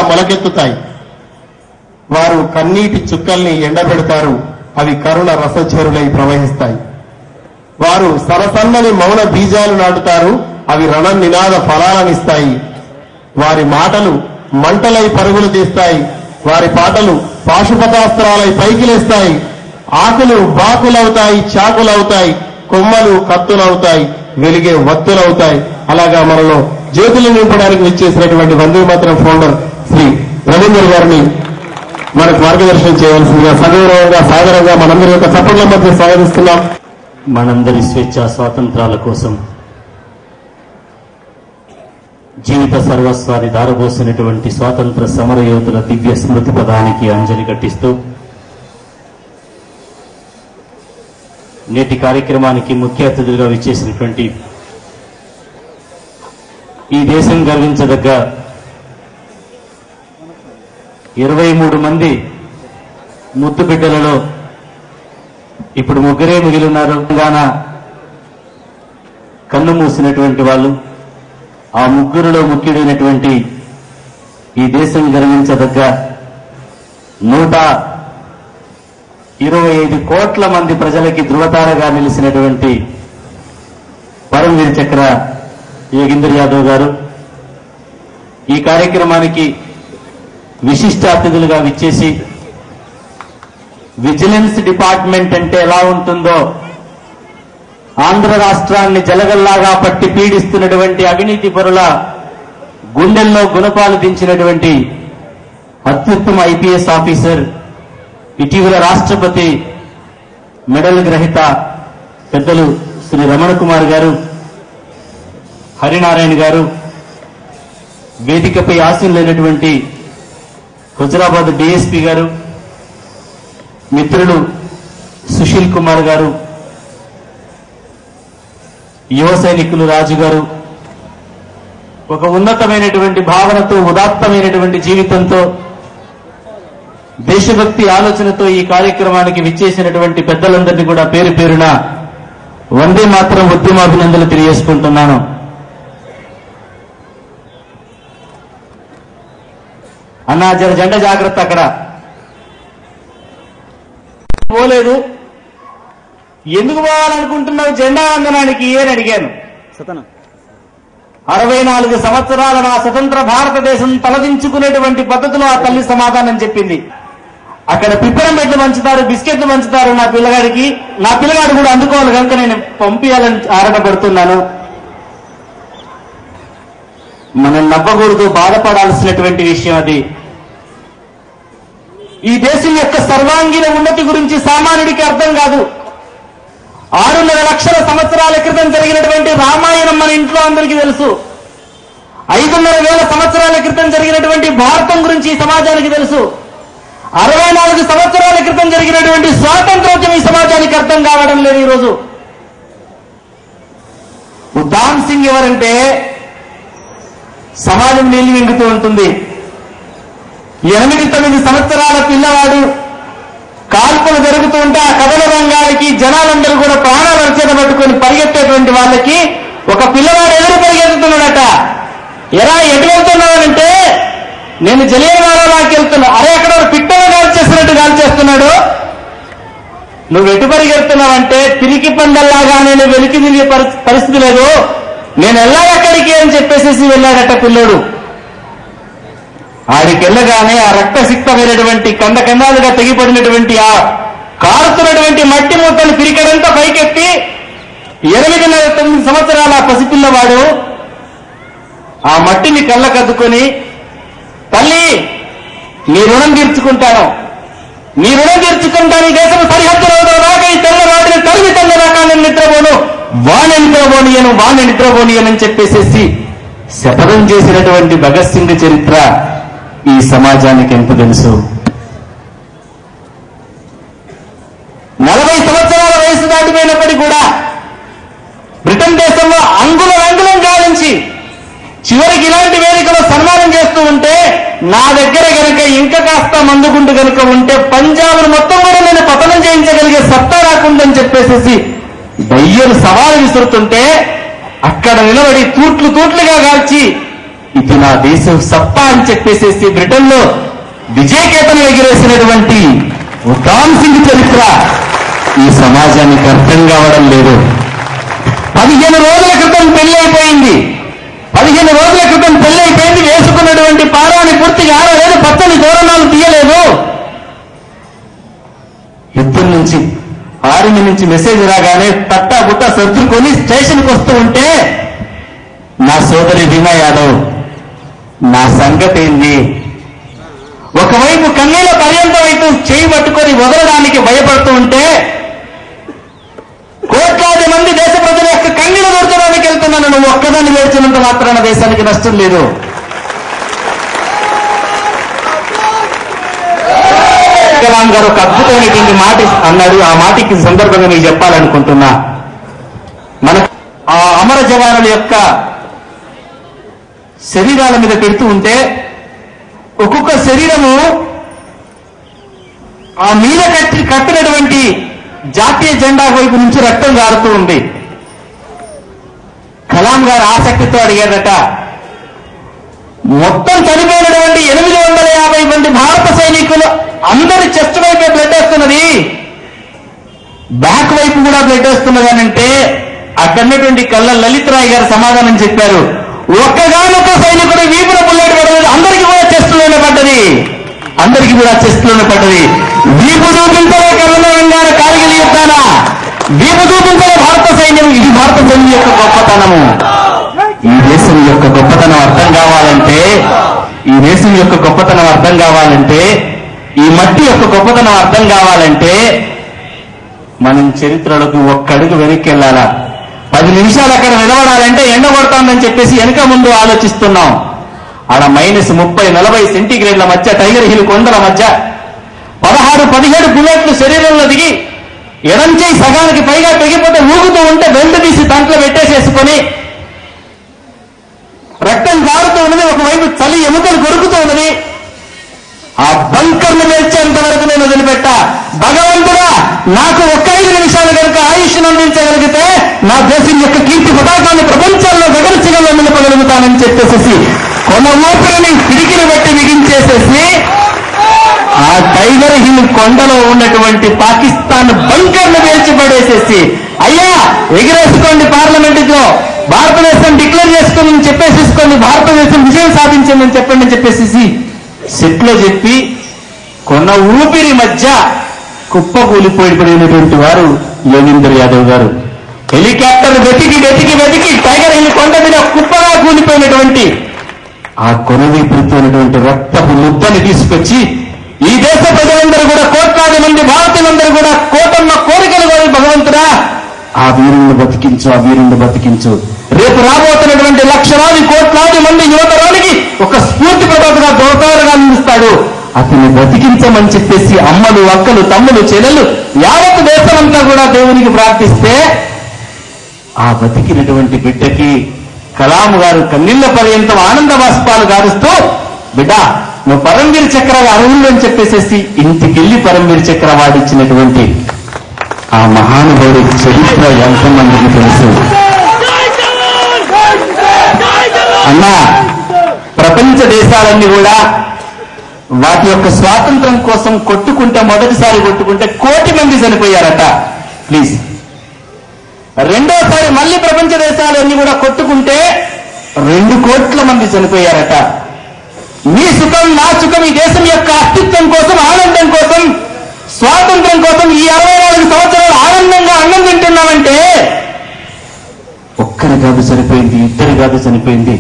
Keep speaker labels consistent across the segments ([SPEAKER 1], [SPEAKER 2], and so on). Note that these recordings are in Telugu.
[SPEAKER 1] మొలకెత్తుతాయి. వారు కన్నీటి చుక్కల్ని ఎండబెడతారు, అవి కరుణ రసచెరులై ప్రవహిస్తాయి. వారు సరసన్నని మౌన బీజాలు నాటుతారు, అవి రణ నినాద ఫలాలనిస్తాయి. వారి మాటలు మంటలై పరుగులు తీస్తాయి, వారి పాటలు పాశుపతాస్త్రాలై పైకి లేస్తాయి. ఆకులు బాకులవుతాయి, చాకులవుతాయి, కొమ్మలు కత్తులవుతాయి, వెలిగే వత్తులవుతాయి. అలాగా మనలో జ్యోతులు నింపడానికి విచ్చేసినటువంటి వందే మాతరం ఫౌండర్ శ్రీ రవీందర్ గారిని మనకు మార్గదర్శనం చేయవలసిందిగా సగౌరవంగా సాదరంగా మనందరి యొక్క చప్పట్ల మధ్య స్వాగతిస్తున్నాం.
[SPEAKER 2] మనందరి స్వేచ్ఛా స్వాతంత్రాల కోసం జీవిత సర్వస్వాన్ని దారబోసినటువంటి స్వాతంత్ర సమరయోధుల దివ్య స్మృతి పదానికి అంజలి ఘటిస్తూ నేటి కార్యక్రమానికి ముఖ్య అతిథులుగా విచ్చేసినటువంటి ఈ దేశం గర్వించదగ్గ 23 మంది ముద్దు బిడ్డలలో ఇప్పుడు ముగ్గురే మిగిలిన్నారు. తెలంగాణ కన్ను మూసినటువంటి వాళ్ళు, ఆ ముగ్గురులో ముఖ్యుడైనటువంటి ఈ దేశం గర్వించదగ్గ 125 కోట్ల మంది ప్రజలకి ధృవతారగా నిలిచినటువంటి పరమవీర్ చక్ర యోగేందర్ యాదవ్ గారు ఈ కార్యక్రమానికి విశిష్ట అతిథులుగా విచ్చేసి విజిలెన్స్ డిపార్ట్మెంట్ అంటే ఎలా ఉంటుందో, ఆంధ్ర రాష్ట్రాన్ని జలగల్లాగా పట్టి పీడిస్తున్నటువంటి అవినీతి పరుల గుండెల్లో గుణపాలు దించినటువంటి అత్యుత్తమ ఐపీఎస్ ఆఫీసర్, ఇటీవల రాష్ట్రపతి మెడల్ గ్రహీత పెద్దలు శ్రీ రమణ కుమార్ గారు, హరినారాయణ గారు, వేదికపై ఆశీనులైనటువంటి హుజరాబాద్ డీఎస్పీ గారు, మిత్రులు సుశీల్ కుమార్ గారు, యువ సైనికులు రాజు గారు, ఒక ఉన్నతమైనటువంటి భావనతో ఉదాత్తమైనటువంటి జీవితంతో దేశభక్తి ఆలోచనతో ఈ కార్యక్రమానికి విచ్చేసినటువంటి పెద్దలందరినీ కూడా పేరు పేరున వందే మాతరం ఉద్యమాభినందనలు తెలియజేసుకుంటున్నాను. అన్నా జెండా జాగ్రత్త, అక్కడ పోలేదు, ఎందుకు పోవాలనుకుంటున్నావు జెండా వందనానికి అని అడిగాను. 64 సంవత్సరాల నా స్వతంత్ర భారతదేశం తలదించుకునేటువంటి పద్ధతిలో ఆ తల్లి సమాధానం చెప్పింది. అక్కడ పిప్పరంబెట్లు పంచుతారు, బిస్కెట్లు పంచుతారు నా పిల్లగాడికి, నా పిల్లగాడు కూడా అందుకోవాలి కనుక నేను పంపించాలని ఆరాటపడుతున్నాను. మనం నవ్వకూడదు, బాధపడాల్సినటువంటి విషయం అది. ఈ దేశం యొక్క సర్వాంగీణ ఉన్నతి గురించి సామాన్యుడికి అర్థం కాదు. 6.5 లక్షల సంవత్సరాల క్రితం జరిగినటువంటి రామాయణం మన ఇంట్లో అందరికీ తెలుసు. 5.5 సంవత్సరాల క్రితం జరిగినటువంటి భారతం గురించి ఈ సమాజానికి తెలుసు. 64 సంవత్సరాల క్రితం జరిగినటువంటి స్వాతంత్రోద్యమం ఈ సమాజానికి అర్థం కావడం లేదు. ఈరోజు ఉద్దామ్ సింగ్ ఎవరంటే సమాజం నీళ్లు నిండుతూ ఉంటుంది. 8-9 సంవత్సరాల పిల్లవాడు కాల్పులు జరుగుతూ ఉంటే ఆ కథల రంగాలకి జనాలందరూ కూడా ప్రాణాలు అర్చన పట్టుకొని పరిగెత్తేటువంటి వాళ్ళకి ఒక పిల్లవాడు ఎదురు పరిగెత్తుతున్నాడట. ఎలా ఎటు వెళ్తున్నాడంటే, నేను జలియన్వాలాకి వెళ్తున్నా. అరే అక్కడ పిట్టలు కాల్చేస్తున్నట్టు కాల్చేస్తున్నాడు, నువ్వు ఎటు పరిగెడుతున్నావంటే పిరికి పందల్లాగా నేను వెలికి తిరిగే పరిస్థితి లేదు, నేను వెళ్ళాలి అక్కడికి అని చెప్పేసి వెళ్ళాడట పిల్లోడు. ఆడికి వెళ్ళగానే ఆ రక్తసిక్తమైనటువంటి కండాలుగా తెగిపడినటువంటి ఆ కారుతున్నటువంటి మట్టి మూతలు పిరికడంతా పైకెత్తి 8-9 సంవత్సరాల పసిపిల్లవాడు ఆ మట్టిని కళ్ళకద్దుకొని, తల్లి నీ రుణం తీర్చుకుంటాను, నీ రుణం తీర్చుకుంటాను, ఈ దేశం సరిహద్దులో దాకా ఈ తెల్ల వాటిని తరిమి తెల్లదాకా నేను నిద్రపోను, వాణ్ణి నిద్రపోనీయనని చెప్పేసేసి శపథం చేసినటువంటి భగత్ సింగ్ చరిత్ర ఈ సమాజానికి ఎంత తెలుసు. 40 సంవత్సరాల వయసు దాటిపోయినప్పటికీ కూడా బ్రిటన్ దేశంలో అంగుళం గాలించి చివరికి ఇలాంటి వేదికలో సన్మానం చేస్తూ ఉంటే, నా దగ్గర గనక ఇంకా కాస్త మందుగుండు కనుక ఉంటే పంజాబ్ మొత్తం కూడా నేను పతనం చేయించగలిగే సత్తా రాకుందని చెప్పేసి దయ్యలు సవాలు విసురుతుంటే అక్కడ నిలబడి తూట్లుగా కాల్చి ఇది నా దేశం సత్తా అని చెప్పేసేసి బ్రిటన్ లో విజయకేతనం ఎగిరేసినటువంటి ఉధామ్ సింగ్ చరిత్ర ఈ సమాజానికి అర్థం కావడం లేదు. 15 రోజుల క్రితం పెళ్లి అయిపోయింది. 15 రోజుల క్రితం పెళ్లి అయిపోయింది. వేసుకున్నటువంటి పారాన్ని పూర్తిగా ఆరలేదు, పచ్చని తోరణాలు తీయలేదు. యుద్ధం నుంచి ఆర్మీ నుంచి మెసేజ్ రాగానే తట్టా బుట్ట సర్దుకొని స్టేషన్కి వస్తూ ఉంటే నా సోదరి రీమా యాదవ్ నా సంగతి ఏంది? ఒకవైపు కన్నీళ్ల పర్యంతం వైపు చేయి పట్టుకొని వదలడానికి భయపడుతూ ఉంటే కోట్లాది మంది దేశ ప్రజల యొక్క కన్నీళ్లు దొరకడానికి వెళ్తున్నాను. నువ్వు ఒక్కదాన్ని వేర్చినంత మాత్రాన దేశానికి నష్టం లేదు. కలాం గారు ఒక అద్భుతమైనటువంటి మాట అన్నాడు. ఆ మాటకి సందర్భంగా మీకు చెప్పాలనుకుంటున్నా. మన ఆ అమర జవానుల యొక్క శరీరాల మీద పెడుతూ ఉంటే ఒక్కొక్క శరీరము ఆ మీద కట్టినటువంటి జాతీయ జెండా వైపు నుంచి రక్తం గారుతూ ఉంది. కలాం గారు ఆసక్తితో అడిగాడట, మొత్తం చనిపోయినటువంటి 850 మంది భారత సైనికులు అందరి చెస్ట్ వైపే బ్లడ్ వస్తున్నది, బ్యాక్ వైపు కూడా బ్లడ్ వస్తున్నది అని అంటే అక్కడున్నటువంటి కళ్ళ లలిత్ రాయ్ గారు సమాధానం చెప్పారు, ఒక్కగానొక్క సైనికుడు వీపున బుల్లెట్ పడలేదు, అందరికీ కూడా చెస్ట్లోనే పడ్డది, అందరికీ కూడా చెస్ట్లోనే పడ్డది. వీపు చూపించలే తెలంగాణ కార్గిల్ యుద్ధాన, వీపు చూపించలే భారత సైన్యం. ఇది భారత సైన్యం యొక్క గొప్పతనము. ఈ దేశం యొక్క గొప్పతనం అర్థం కావాలంటే, ఈ దేశం యొక్క గొప్పతనం అర్థం కావాలంటే, ఈ మట్టి యొక్క గొప్పతనం అర్థం కావాలంటే మనం చరిత్రలకు ఒక్కడుగు వెనక్కి వెళ్ళాలా. 10 నిమిషాలు అక్కడ నిలబడాలంటే ఎండ కొడతామని చెప్పేసి వెనక ముందు ఆలోచిస్తున్నాం. ఆడ -30-40 సెంటీగ్రేడ్ల మధ్య టైగర్ హిల్ కొండల మధ్య 16-17 బుల్లెట్లు శరీరంలో దిగి ఎడం చేయి సగానికి పైగా తెగిపోతే ఊగుతూ ఉంటే బెల్ట్ తీసి దాంట్లో పెట్టేసేసుకొని రక్తం కారుతూ ఉన్నది, ఒకవైపు చలి ఎముకలు కొరుకుతూ ఉన్నది. ఆ బంకర్ను మేల్చేంత వరకు నేను వదిలిపెట్టా. భగవంతుడా, నాకు ఒక్క 5 నిమిషాలు కనుక ఆయుష్ను అందించగలిగితే నా దేశం యొక్క కీర్తి పతాకాన్ని ప్రపంచంలో గగనసిగల్లో నిలపగలుగుతానని చెప్పేసి కొన ఊపిరిని పిడికిని బట్టి బిగించేసేసి ఆ టైగర్ హిల్ కొండలో ఉన్నటువంటి పాకిస్తాన్ బంకర్ను పేల్చిపడేసేసి, అయ్యా ఎగిరేసుకోండి పార్లమెంటులో, భారతదేశం డిక్లేర్ చేసుకోమని చెప్పేసేసుకోండి, భారతదేశం విజయం సాధించిందని చెప్పండి అని చెప్పేసి సెట్లో చెప్పి కొన్న ఊపిరి మధ్య కుప్పకూలిపోయినటువంటి వారు యోగేంద్ర యాదవ్ గారు. హెలికాప్టర్ వెతికి వెతికి వెతికి టైగర్ హిల్ కొండ మీద కుప్పగా కూలిపోయినటువంటి ఆ కొనవీపుతున్నటువంటి రక్తపు ముద్దని తీసుకొచ్చి ఈ దేశ ప్రజలందరూ కూడా, కోట్లాది మంది భారతీయులందరూ కూడా కోటన్న కోరికలు కోరి, భగవంతుడా ఆ వీరుణ్ణి బతికించు, ఆ వీరుణ్ణి బతికించు. రేపు రాబోతున్నటువంటి లక్షలాది కోట్లాది మంది యువతరానికి ఒక స్ఫూర్తి ప్రదాతగా దోతారుగా అందిస్తాడు, అతన్ని బతికించమని చెప్పేసి అమ్మలు, అక్కలు, తమ్ములు, చెల్లెలు యావత్ దేశమంతా కూడా దేవునికి ప్రార్థిస్తే ఆ బతికినటువంటి బిడ్డకి కలాం గారు కన్నీళ్ల పర్యంతం ఆనంద బాష్పాలు గారుస్తూ, బిడ్డ నువ్వు పరమవీర చక్ర అర్హులు అని చెప్పేసేసి ఇంటికెళ్లి పరమవీర చక్ర వాడిచ్చినటువంటి ఆ మహానుభావుడి చరిత్ర ఎంతమందికి తెలుసు. అన్నా, ప్రపంచ దేశాలన్నీ కూడా వాటి యొక్క స్వాతంత్రం కోసం కొట్టుకుంటే, మొదటిసారి కొట్టుకుంటే 1 కోటి మంది చనిపోయారట. ప్లీజ్, రెండోసారి మళ్ళీ ప్రపంచ దేశాలన్నీ కూడా కొట్టుకుంటే 2 కోట్ల మంది చనిపోయారట. మీ సుఖం, నా సుఖం, ఈ దేశం యొక్క అస్తిత్వం కోసం, ఆనందం కోసం, స్వాతంత్రం కోసం ఈ 64 సంవత్సరాలు ఆనందంగా అన్నం తింటున్నామంటే ఒక్కరి కాదు చనిపోయింది, 2 కాదు చనిపోయింది.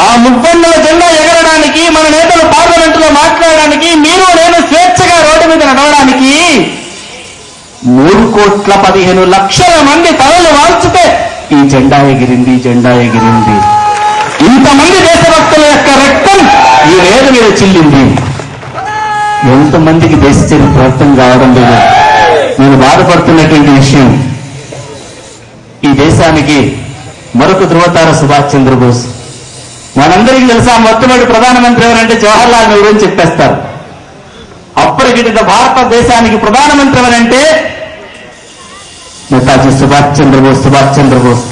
[SPEAKER 2] ఆ మువ్వన్నెల జెండా ఎగరడానికి, మన నేతలు పార్లమెంటులో మాట్లాడడానికి, మీరు నేను స్వేచ్ఛగా రోడ్డు మీద నడవడానికి 3,15,00,000 మంది తలలు వాల్చితే ఈ జెండా ఎగిరింది, జెండా ఎగిరింది. ఇంతమంది దేశభక్తుల యొక్క రక్తం ఈ వేద మీద చిల్లింది. ఎంతమందికి దేశ చరిత్ర అర్థం కావడం లేదు. నేను బాధపడుతున్నటువంటి విషయం, ఈ దేశానికి మరొక ధృవతార సుభాష్ చంద్రబోస్. మనందరికీ తెలుసా, మొట్టమొదటి ప్రధానమంత్రి ఎవరంటే జవహర్లాల్ నెహ్రూ అని చెప్పేస్తారు. అప్పటికి భారతదేశానికి ప్రధానమంత్రి ఎవరంటే నేతాజీ సుభాష్ చంద్రబోస్. సుభాష్ చంద్రబోస్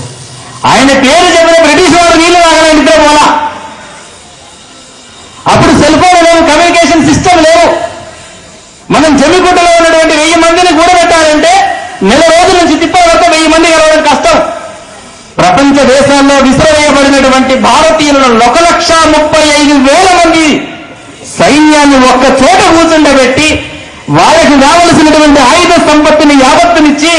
[SPEAKER 2] ఆయన పేరు చెప్పిన బ్రిటిష్ వారు నీళ్లు తాగడానికి నిద్రపోలా. అప్పుడు సెల్ ఫోన్ లేవు, కమ్యూనికేషన్ సిస్టమ్ లేవు. మనం జమ్మిగుట్టలో ఉన్నటువంటి 1000 మందిని కూడబెట్టాలంటే నెల రోజుల నుంచి తిప్పవరకు 1000 మంది కలవడం కష్టం. ప్రపంచ దేశాల్లో విసిరవేయబడినటువంటి భారతీయులను 1,35,000 మంది సైన్యాన్ని ఒక్క చోట కూర్చుండబెట్టి వాళ్ళకి కావలసినటువంటి ఆయుధ సంపత్తిని యావత్తునిచ్చి,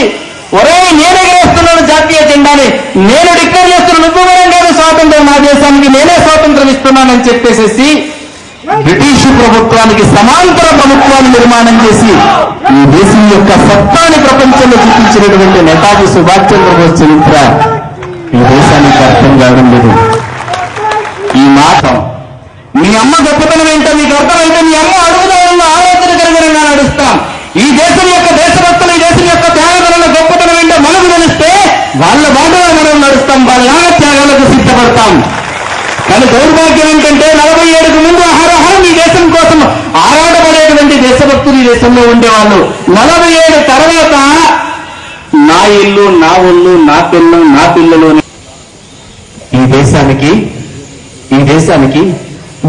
[SPEAKER 2] ఒరే నేనెగరేస్తున్నాను జాతీయ జెండాని, నేను డిక్లేర్ చేస్తున్నాను, నువ్వు కూడా కాదు స్వాతంత్రం, నా దేశానికి నేనే స్వాతంత్రం ఇస్తున్నానని చెప్పేసేసి బ్రిటిష్ ప్రభుత్వానికి సమాంతర ప్రభుత్వాన్ని నిర్మాణం చేసి ఈ దేశం యొక్క సత్తాని ప్రపంచంలో చూపించినటువంటి నేతాజీ సుభాష్ చంద్రబోస్ చరిత్ర ఈ దేశానికి అర్థం కావడం లేదు. ఈ మాట మీ అమ్మ గొప్పతనం ఏంటో మీకు అర్థమైతే మీ అమ్మ అడుగుదామన్న ఆలోచనకరంగా నడుస్తాం. ఈ దేశం యొక్క దేశభక్తులు, ఈ దేశం యొక్క త్యాగదల గొప్పతనం ఏంటో మనకు తెలిస్తే వాళ్ళ బాటలో మనం నడుస్తాం, వాళ్ళ త్యాగాలకు సిద్ధపడతాం. కానీ దౌర్భాగ్యం ఏంటంటే 47కు ముందు అహరహం ఈ దేశం కోసం ఆరాటపడేటువంటి దేశభక్తులు ఈ దేశంలో ఉండేవాళ్ళు. 47 తర్వాత నా ఇల్లు, నా ఒళ్ళు, నా పిల్లలు, నా పిల్లలు ఈ దేశానికి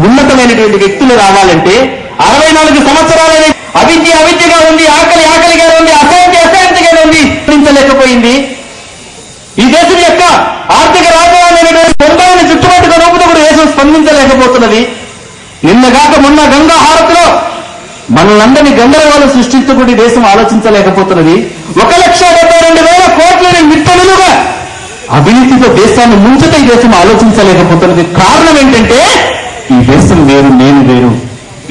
[SPEAKER 2] ఉన్నతమైనటువంటి వ్యక్తులు రావాలంటే 64 సంవత్సరాలని అవిద్యగా ఉంది, ఆకలిగా ఉంది, అశాంతిగా ఉంది, స్పందించలేకపోయింది. ఈ దేశం యొక్క ఆర్థిక రాజధాని బొంబాయిని చుట్టుపట్టుకుని ఊపుతూ కూడా దేశం స్పందించలేకపోతున్నది. నిన్నగాక మొన్న గంగా హారతిలో మనలందరినీ గందరగోళం సృష్టించుకుంటే దేశం ఆలోచించలేకపోతున్నది. 1,72,000 కోట్లని మిట్టలుగా అవినీతితో దేశాన్ని ముంచుతే ఈ దేశం ఆలోచించలేకపోతున్నది. కారణం ఏంటంటే ఈ దేశం వేరు, నేను వేరు,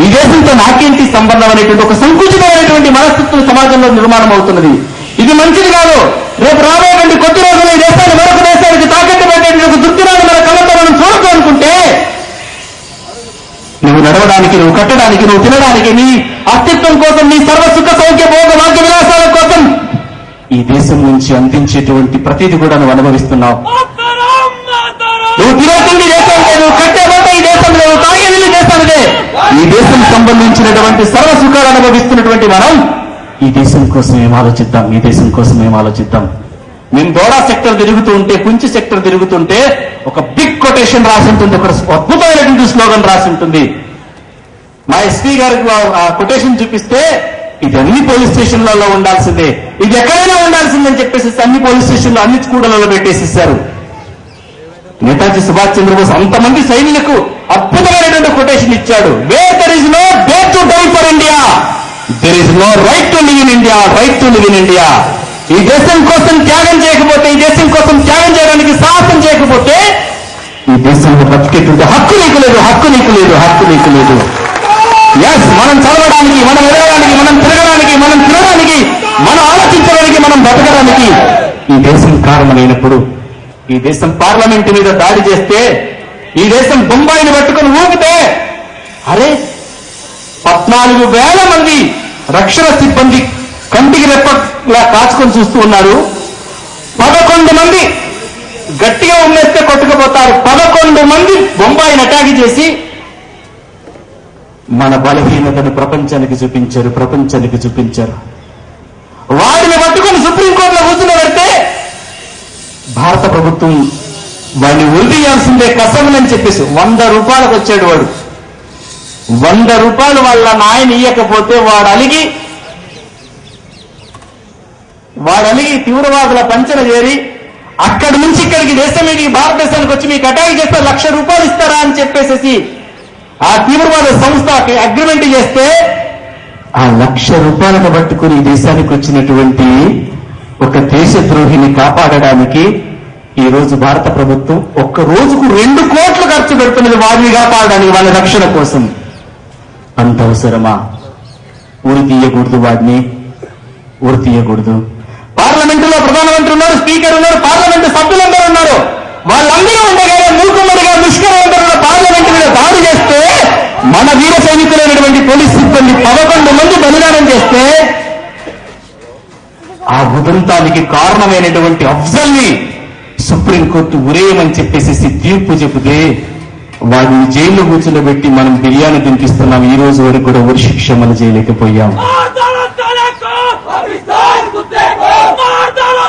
[SPEAKER 2] ఈ దేశంతో నాకేంటి సంబంధం అనేటువంటి ఒక సంకుచితమైనటువంటి మనస్తత్వం సమాజంలో నిర్మాణం అవుతున్నది. ఇది మంచిది కాదు. రేపు రాబోయేటువంటి కొద్ది రోజులు ఈ దేశాన్ని మరొక దేశానికి తాకట్టు పెట్టేటువంటి ఒక దుర్దినాన్ని మన కళ్ళతో మనం చూడదు అనుకుంటే నువ్వు నడవడానికి, నువ్వు కట్టడానికి, నువ్వు తినడానికి, నీ అస్తిత్వం కోసం, నీ సర్వ సుఖ సౌఖ్య భోగ భాగ్య విలాసాల కోసం ఈ దేశం నుంచి అందించేటువంటి ప్రతిదీ కూడా నువ్వు అనుభవిస్తున్నావు. నువ్వు తిరుగుతుంది దేశంలో, నువ్వు కట్టేబోతే ఈ దేశంలో, నువ్వు తాగేది దేశానిదే. ఈ దేశం సంబంధించినటువంటి సర్వ సుఖాలు అనుభవిస్తున్నటువంటి మనం ఈ దేశం కోసం ఏం ఆలోచిద్దాం, ఈ దేశం కోసం ఏం ఆలోచిద్దాం. మేము దోడా సెక్టర్ తిరుగుతూ ఉంటే, కుంచి సెక్టర్ తిరుగుతుంటే ఒక బిగ్ కొటేషన్ రాసి ఉంటుంది, ఒక అద్భుతమైనటువంటి స్లోగన్ రాసి ఉంటుంది. మా ఎస్పీ గారికి ఆ కొటేషన్ చూపిస్తే ఇది అన్ని పోలీస్ స్టేషన్లలో ఉండాల్సిందే, ఇది ఎక్కడైనా ఉండాల్సిందని చెప్పేసి అన్ని పోలీస్ స్టేషన్లో అన్ని కూడలలో పెట్టేసేసారు. నేతాజీ సుభాష్ చంద్రబోస్ అంతమంది సైనికులకు అద్భుతమైనటువంటి కొటేషన్ ఇచ్చాడు. Where there is no day to die for India, there is no right to live in India, right to live in India. ఈ దేశం కోసం త్యాగం చేయకపోతే, ఈ దేశం కోసం త్యాగం చేయడానికి సాహసం చేయకపోతే ఈ దేశంలో బతికేటువంటి హక్కు నీకు లేదు, హక్కు నీకు లేదు, హక్కు నీకు లేదు. ఎస్, మనం చదవడానికి, మనం ఎదగడానికి, మనం తిరగడానికి, మనం తినడానికి, మనం ఆలోచించడానికి, మనం బతకడానికి ఈ దేశం కారణమైనప్పుడు ఈ దేశం పార్లమెంట్ మీద దాడి చేస్తే, ఈ దేశం బొంబాయిని పట్టుకుని ఊపితే, అరే 14,000 మంది రక్షణ సిబ్బంది కంటికి రెప్పలా కాచుకొని చూస్తూ ఉన్నారు. 11 మంది గట్టిగా ఉమ్మేస్తే కొట్టుకుపోతారు. 11 మంది బొంబాయిని అటాక్ చేసి మన బలహీనతను ప్రపంచానికి చూపించారు. వాడిని పట్టుకొని సుప్రీంకోర్టులో కూర్చుండబెడితే భారత ప్రభుత్వం వాడిని ఉరిదీయాల్సిందే కసమని చెప్పేసి 100 రూపాయలకు వచ్చాడు వాడు. 100 రూపాయలు వాళ్ళ నాయన ఇయ్యకపోతే వాడు అలిగి తీవ్రవాదుల పంచన చేరి అక్కడి నుంచి ఇక్కడికి దేశం మీదకి భారతదేశానికి వచ్చి మీకు అటాక్ చేస్తే 1,00,000 రూపాయలు ఇస్తారా అని చెప్పేసి ఆ తీవ్రవాద సంస్థ అగ్రిమెంట్ చేస్తే ఆ 1,00,000 రూపాయలను పట్టుకుని ఈ దేశానికి వచ్చినటువంటి ఒక దేశద్రోహిని కాపాడడానికి ఈ రోజు భారత ప్రభుత్వం ఒక్క రోజుకు 2 కోట్లు ఖర్చు పెడుతున్నది వారిని కాపాడడానికి, వాళ్ళ రక్షణ కోసం. అంత అవసరమా? ఊరి తీయకూడదు, వాడిని ఊరి తీయకూడదు. పార్లమెంటులో ప్రధానమంత్రి ఉన్నారు, స్పీకర్ ఉన్నారు, పార్లమెంటు సభ్యులందరూ ఉన్నారు. వాళ్ళందరూ ఉండగానే మూకుమ్మడిగా ముష్కరంగా పార్లమెంటు మీద దాడి చేస్తే మన వీర సైనికులైనటువంటి పోలీస్ సిబ్బంది 11 మంది బలిదానం చేస్తే ఆ ఉదంతానికి కారణమైనటువంటి అఫ్జల్ని సుప్రీంకోర్టు ఉరేయమని చెప్పేసి తీర్పు చెబితే వాడిని జైల్లో కూర్చోబెట్టి మనం బిర్యానీ తినిపిస్తున్నాం. ఈ రోజు వరకు కూడా ఉరి శిక్ష మనం చేయలేకపోయాం.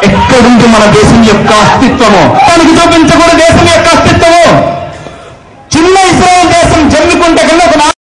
[SPEAKER 2] ఎక్కడుంది మన దేశం యొక్క అస్తిత్వము? దానికి చూపించకూడదు దేశం యొక్క అస్తిత్వము. చిన్న ఇస్రాయల్ దేశం జమ్మికుంట కింద ఒక